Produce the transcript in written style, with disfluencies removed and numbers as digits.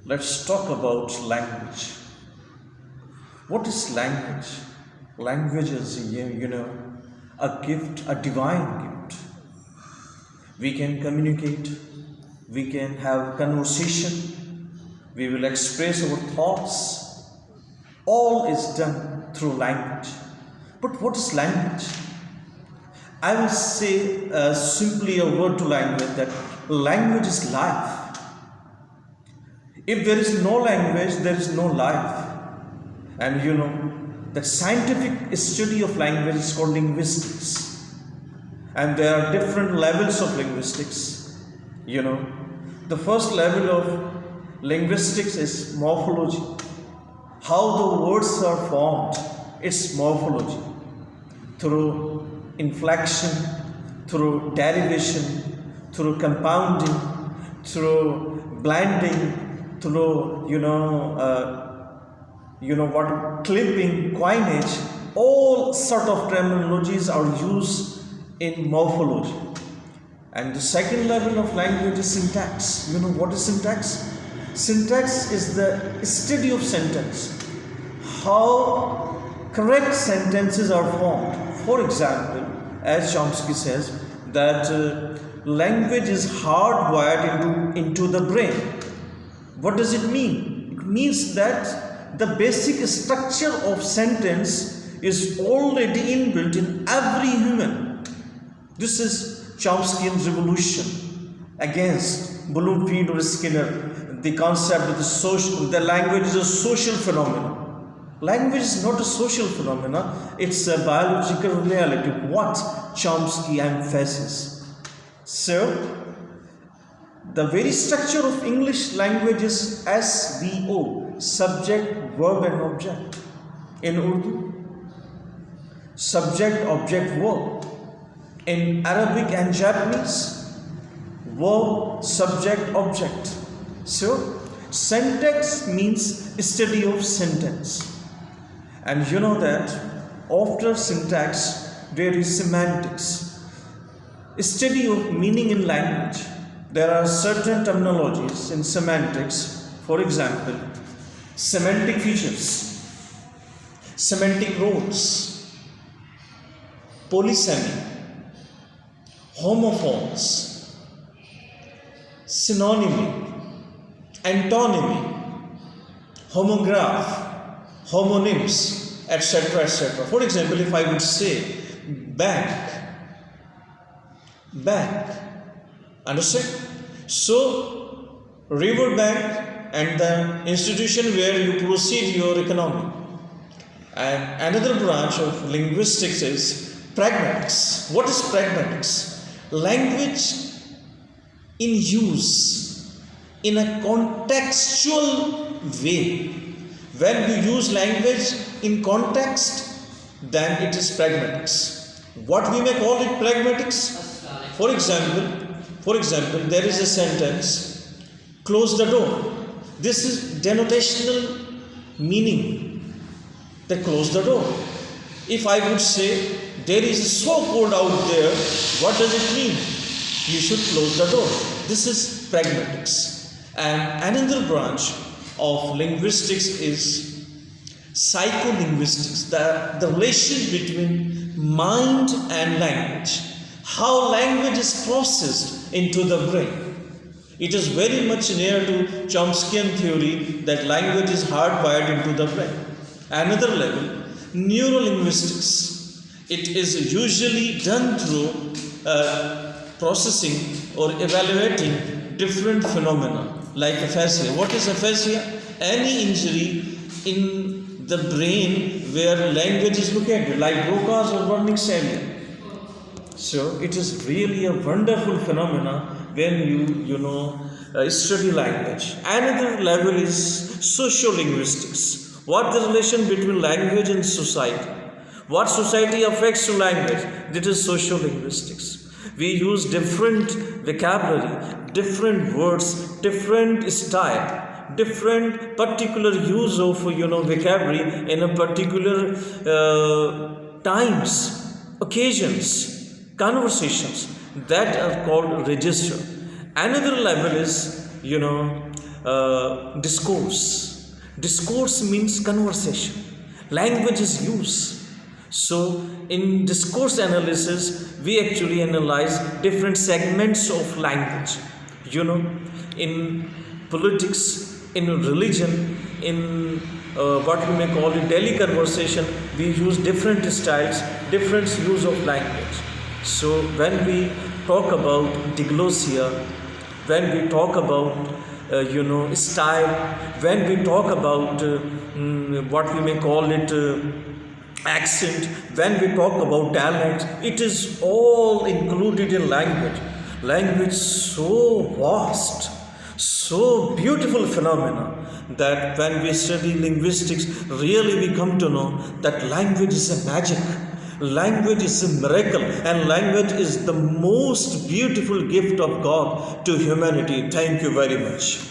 Let's talk about language. What is language? Language is, a gift, a divine gift. We can communicate, we can have conversation, we will express our thoughts. All is done through language. But what is language? I will say simply a word to language, that language is life. If there is no language, there is no life. And the scientific study of language is called linguistics. And there are different levels of linguistics. The first level of linguistics is morphology. How the words are formed, it's morphology. Through inflection, through derivation, through compounding, through blending, through clipping, coinage, all sort of terminologies are used in morphology. And the second level of language is syntax. What is syntax? Syntax is the study of sentence, how correct sentences are formed. For example, as Chomsky says, that language is hardwired into the brain. What does it mean? It means that the basic structure of sentence is already inbuilt in every human. This is Chomskyan revolution against Bloomfield or Skinner, the concept of the language is a social phenomenon. Language is not a social phenomenon, it's a biological reality, what Chomsky emphasizes. So, the very structure of English language is SVO, subject, verb and object. In Urdu, subject, object, verb. In Arabic and Japanese, verb, subject, object. So, syntax means study of sentence. And you know that after syntax, there is semantics, study of meaning in language. There are certain terminologies in semantics, for example, semantic features, semantic roles, polysemy, homophones, synonymy, antonymy, homograph, homonyms, etc., etc. For example, if I would say bank, understand? So, river bank and the institution where you proceed your economy. And another branch of linguistics is pragmatics. What is pragmatics? Language in use in a contextual way. When you use language in context, then it is pragmatics. What we may call it pragmatics? For example, there is a sentence, close the door. This is denotational meaning, that close the door. If I would say, there is so cold out there, what does it mean? You should close the door. This is pragmatics. And another branch of linguistics is psycholinguistics, the relation between mind and language. How language is processed into the brain. It is very much near to Chomskyan theory that language is hardwired into the brain. Another level, neurolinguistics. It is usually done through processing or evaluating different phenomena like aphasia. What is aphasia? Any injury in the brain where language is located, like Broca's or Wernicke's area. So it is really a wonderful phenomena when you study language. Another level is sociolinguistics. What the relation between language and society? What society affects to language? This is sociolinguistics. We use different vocabulary, different words, different style, different particular use of vocabulary in a particular times, occasions, conversations that are called register. Another level is discourse. Discourse means conversation. Language is use. So, in discourse analysis, we actually analyze different segments of language. You know, in politics, in religion, in what we may call it daily conversation, we use different styles, different use of language. So, when we talk about diglossia, when we talk about style, when we talk about what we may call it accent, when we talk about dialect, it is all included in language. Language so vast, so beautiful phenomena that when we study linguistics, really we come to know that language is a magic. Language is a miracle, and language is the most beautiful gift of God to humanity. Thank you very much.